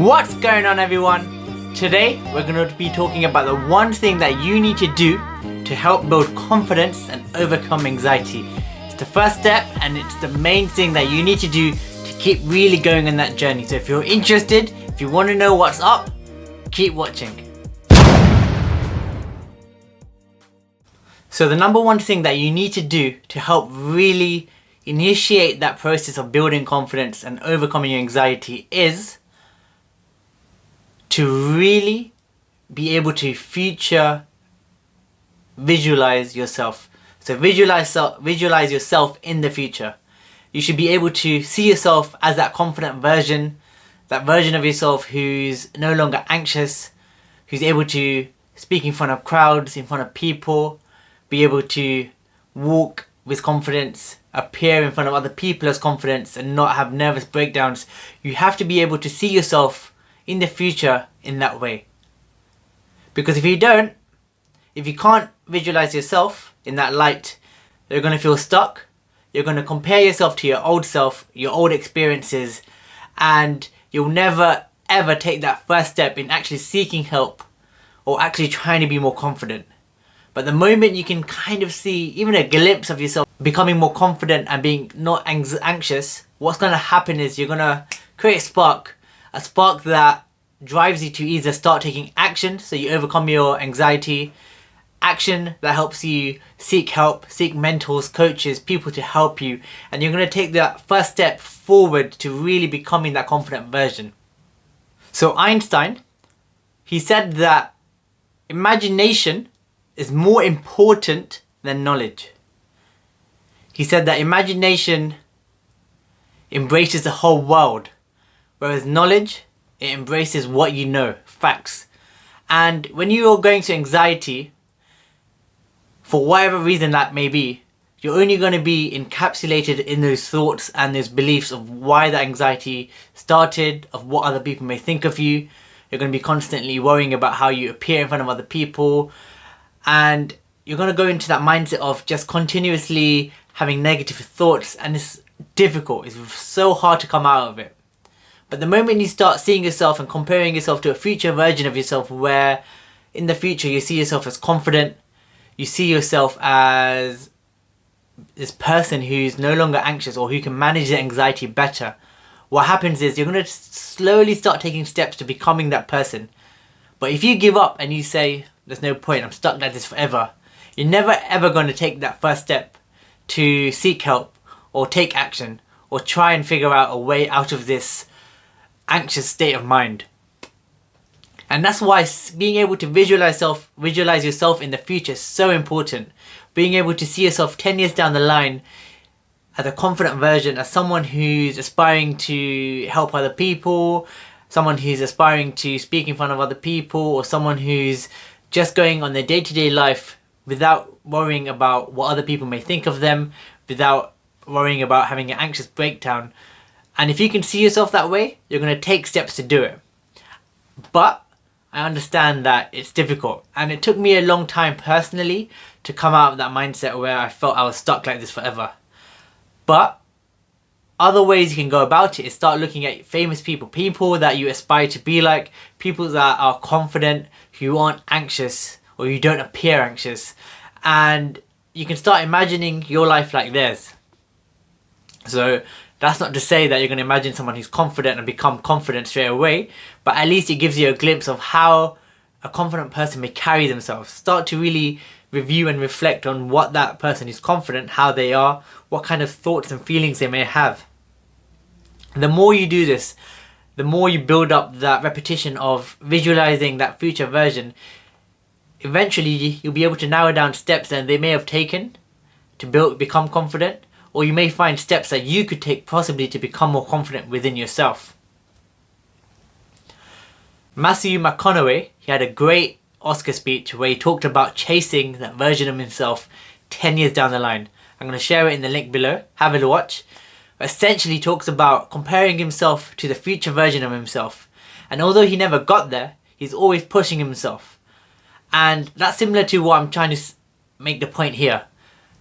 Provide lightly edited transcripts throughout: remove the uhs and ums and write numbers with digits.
What's going on, everyone? Today we're going to be talking about the one thing that you need to do to help build confidence and overcome anxiety. It's the first step and it's the main thing that you need to do to keep really going on that journey. So if you're interested, if you want to know what's up, keep watching. So the number one thing that you need to do to help really initiate that process of building confidence and overcoming your anxiety is to really be able to future visualize yourself. So visualize yourself in the future. You should be able to see yourself as that confident version, that version of yourself who's no longer anxious, who's able to speak in front of crowds, in front of people, be able to walk with confidence, appear in front of other people as confidence and not have nervous breakdowns. You have to be able to see yourself in the future in that way. Because if you don't, if you can't visualize yourself in that light, you're going to feel stuck. You're going to compare yourself to your old self, your old experiences, and you'll never ever take that first step in actually seeking help or actually trying to be more confident. But the moment you can kind of see even a glimpse of yourself becoming more confident and being not anxious, what's going to happen is you're going to create a spark that drives you to either start taking action so you overcome your anxiety, action that helps you seek help, seek mentors, coaches, people to help you, and you're going to take that first step forward to really becoming that confident version. So Einstein, he said that imagination is more important than knowledge. He said that imagination embraces the whole world, whereas knowledge, it embraces what you know, facts. And when you are going through anxiety, for whatever reason that may be, you're only going to be encapsulated in those thoughts and those beliefs of why that anxiety started, of what other people may think of you. You're going to be constantly worrying about how you appear in front of other people. And you're going to go into that mindset of just continuously having negative thoughts, and it's difficult. It's so hard to come out of it. But the moment you start seeing yourself and comparing yourself to a future version of yourself where in the future you see yourself as confident, you see yourself as this person who's no longer anxious or who can manage their anxiety better, what happens is you're going to slowly start taking steps to becoming that person. But if you give up and you say, there's no point, I'm stuck like this forever, you're never ever going to take that first step to seek help or take action or try and figure out a way out of this anxious state of mind. And that's why being able to visualize yourself in the future is so important. Being able to see yourself 10 years down the line as a confident version, as someone who's aspiring to help other people, someone who's aspiring to speak in front of other people, or someone who's just going on their day-to-day life without worrying about what other people may think of them, without worrying about having an anxious breakdown. And if you can see yourself that way, you're going to take steps to do it. But I understand that it's difficult. And it took me a long time personally to come out of that mindset where I felt I was stuck like this forever. But other ways you can go about it is start looking at famous people, people that you aspire to be like, people that are confident, who aren't anxious or you don't appear anxious. And you can start imagining your life like theirs. So that's not to say that you're going to imagine someone who's confident and become confident straight away, but at least it gives you a glimpse of how a confident person may carry themselves. Start to really review and reflect on what that person who's confident, how they are, what kind of thoughts and feelings they may have. The more you do this, the more you build up that repetition of visualizing that future version, eventually you'll be able to narrow down steps that they may have taken to become confident. Or you may find steps that you could take possibly to become more confident within yourself. Matthew McConaughey, he had a great Oscar speech where he talked about chasing that version of himself 10 years down the line. I'm going to share it in the link below. Have a watch. Essentially talks about comparing himself to the future version of himself. And although he never got there, he's always pushing himself. And that's similar to what I'm trying to make the point here.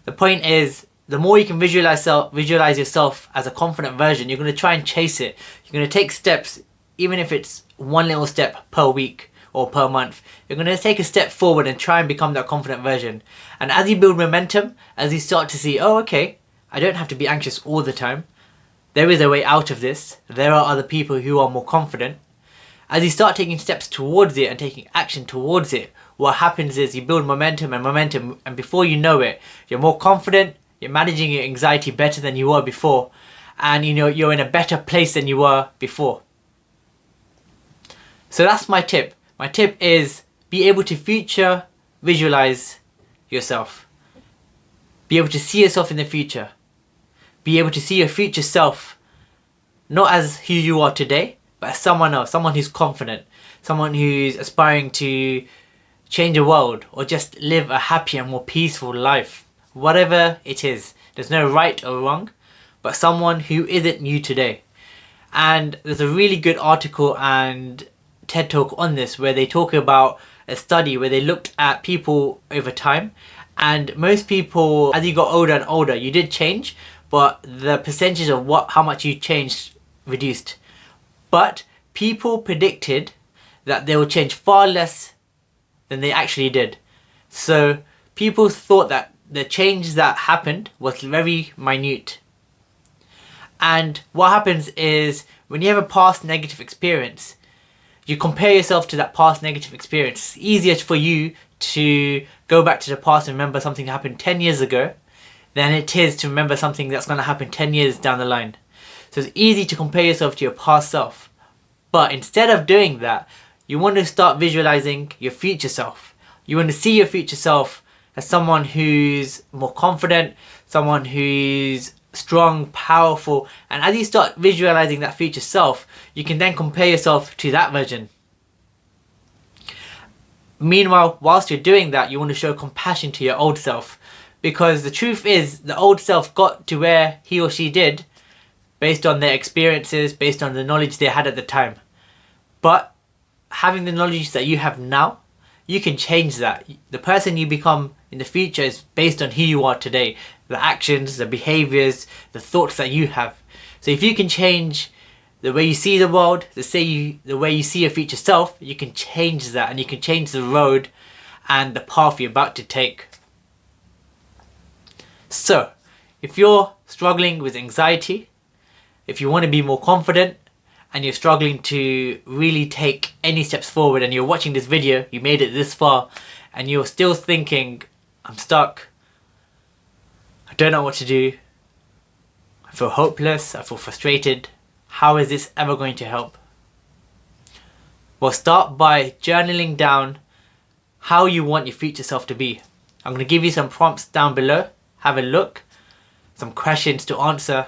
The point is, the more you can visualize yourself as a confident version, you're going to try and chase it. You're going to take steps even if it's one little step per week or per month, you're going to take a step forward and try and become that confident version. And as you build momentum, as you start to see, oh, okay, I don't have to be anxious all the time. There is a way out of this. There are other people who are more confident. As you start taking steps towards it and taking action towards it, what happens is you build momentum, and before you know it, you're more confident, you're managing your anxiety better than you were before, and you're in a better place than you were before. So that's my tip. My tip is be able to future visualize yourself. Be able to see yourself in the future. Be able to see your future self not as who you are today, but as someone else, someone who's confident, someone who's aspiring to change the world or just live a happier and more peaceful life. Whatever it is, there's no right or wrong, but someone who isn't you today. And there's a really good article and TED Talk on this where they talk about a study where they looked at people over time, and most people, as you got older and older, you did change, but the percentage of how much you changed reduced. But people predicted that they would change far less than they actually did. So people thought that the change that happened was very minute. And what happens is when you have a past negative experience, you compare yourself to that past negative experience. It's easier for you to go back to the past and remember something that happened 10 years ago than it is to remember something that's going to happen 10 years down the line. So it's easy to compare yourself to your past self. But instead of doing that, you want to start visualizing your future self. You want to see your future self as someone who's more confident, someone who's strong, powerful, and as you start visualizing that future self, you can then compare yourself to that version. Meanwhile, whilst you're doing that, you want to show compassion to your old self, because the truth is the old self got to where he or she did based on their experiences, based on the knowledge they had at the time. But having the knowledge that you have now, you can change that. The person you become in the future is based on who you are today, the actions, the behaviors, the thoughts that you have. So if you can change the way you see the world, the way you see your future self, you can change that, and you can change the road and the path you're about to take. So if you're struggling with anxiety, if you want to be more confident, and you're struggling to really take any steps forward, and you're watching this video, you made it this far, and you're still thinking, I'm stuck, I don't know what to do, I feel hopeless, I feel frustrated, how is this ever going to help? Well, start by journaling down how you want your future self to be. I'm going to give you some prompts down below, have a look, some questions to answer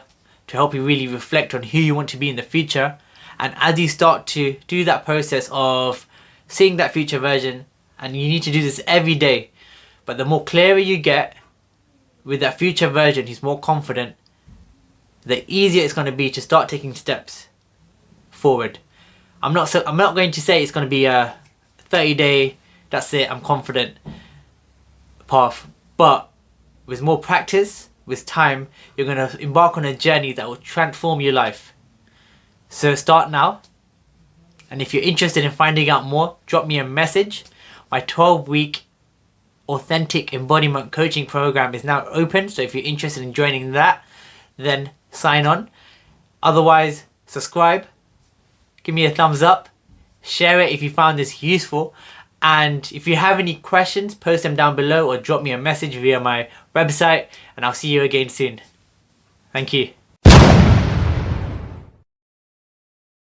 to help you really reflect on who you want to be in the future. And as you start to do that process of seeing that future version, and you need to do this every day, but the more clearer you get with that future version who's more confident, the easier it's going to be to start taking steps forward. I'm not going to say it's going to be a 30-day, that's it, I'm confident path, but with more practice, with time, you're going to embark on a journey that will transform your life. So start now, and if you're interested in finding out more, drop me a message. My 12-week authentic embodiment coaching program is now open, so if you're interested in joining that, then sign on. Otherwise, subscribe, give me a thumbs up, share it if you found this useful, and if you have any questions, post them down below or drop me a message via my website, and I'll see you again soon. Thank you.